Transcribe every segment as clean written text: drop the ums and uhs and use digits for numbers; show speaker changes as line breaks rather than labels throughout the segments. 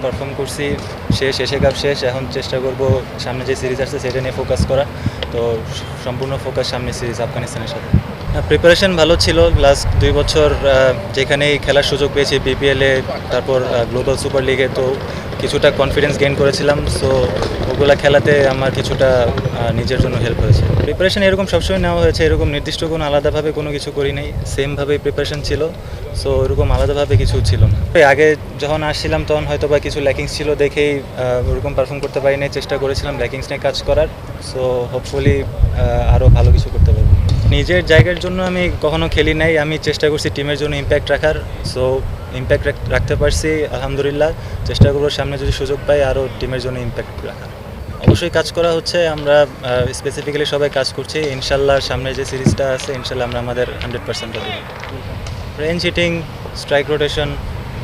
Perform করছি, শেষ Asia cup শেষ, এখন চেষ্টা করব সামনে যে সিরিজ আসছে সেটা নিয়ে ফোকাস করা। তো সম্পূর্ণ ফোকাস সামনে সিরিজ আফগানিস্তানের সাথে। প্রিপারেশন ভালো ছিল। লাস্ট 2 বছর যেখানেই খেলার সুযোগ পেয়েছি, বিপিএলে, তারপর গ্লোবাল সুপার লিগে, তো কিছুটা কনফিডেন্স গেইন করেছিলাম। সো ওগুলা খেলাতে আমার কিছুটা নিজের জন্য হেল্প হয়েছে। প্রিপারেশন এরকম সবসময় নেওয়া হয়েছে, এরকম নির্দিষ্ট কোনো আলাদাভাবে কোনো কিছু করি নাই, সেমভাবেই প্রিপারেশন ছিল। সো এরকম আলাদাভাবে কিছু ছিল না। আগে যখন আসছিলাম তখন হয়তো বা কিছু ল্যাকিংস ছিল দেখেই ওরকম পারফর্ম করতে পারি নাই, চেষ্টা করেছিলাম ল্যাকিংস নিয়ে কাজ করার। সো হোপফুলি আরও ভালো কিছু করতে পারবো। নিজের জায়গার জন্য আমি কখনো খেলি নাই, আমি চেষ্টা করছি টিমের জন্য ইম্প্যাক্ট রাখার। সো ইম্প্যাক্ট রাখতে পারছি আলহামদুলিল্লাহ। চেষ্টা করবো সামনে যদি সুযোগ পাই আরও টিমের জন্য ইম্প্যাক্ট রাখার। অবশ্যই কাজ করা হচ্ছে, আমরা স্পেসিফিক্যালি সবাই কাজ করছি। ইনশাল্লাহ সামনে যে সিরিজটা আছে ইনশাল্লাহ আমরা আমাদের 100%টা দেব। রেঞ্জ হিটিং, স্ট্রাইক রোটেশন,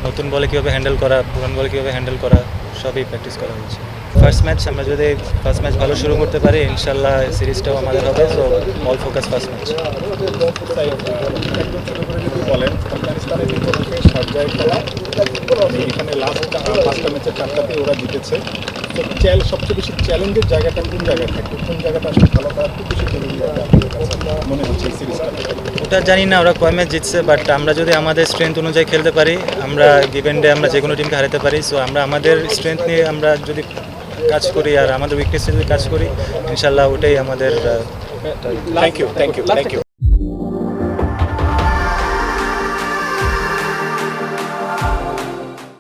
নতুন বলে কীভাবে হ্যান্ডেল করা, পুরান বলে কীভাবে হ্যান্ডেল করা, সবই প্র্যাকটিস করা হচ্ছে। ফার্স্ট ম্যাচ আমরা যদি ফার্স্ট ম্যাচ ভালো শুরু করতে পারি ইনশাল্লাহ সিরিজটাও আমাদের হবে। So all focus first match.
বলেন আফগানিস্তানের বিপক্ষে সার্জায় খেলা, এখানে লাস্ট 5টা ম্যাচের 4টাতেই ওরা জিতেছে। তো সবচেয়ে বেশি চ্যালেঞ্জের জায়গাটা কোন জায়গায় থাকবে, কোন জায়গাটা আসলে ভালো করার খুব বেশি জরুরি মনে হচ্ছে এই সিরিজটা?
ওটা জানি না ওরা কয় ম্যাচ জিতছে, বাট আমরা যদি আমাদের স্ট্রেংথ অনুযায়ী খেলতে পারি, আমরা গিভেন ডে আমরা যে কোনো টিমকে হারাতে পারি। সো আমরা আমাদের স্ট্রেংথ নিয়ে আমরা যদি কাজ করি আর আমাদের উইকনেস নিয়ে যদি কাজ করি ইনশাল্লাহ ওটাই আমাদের।
Thank you.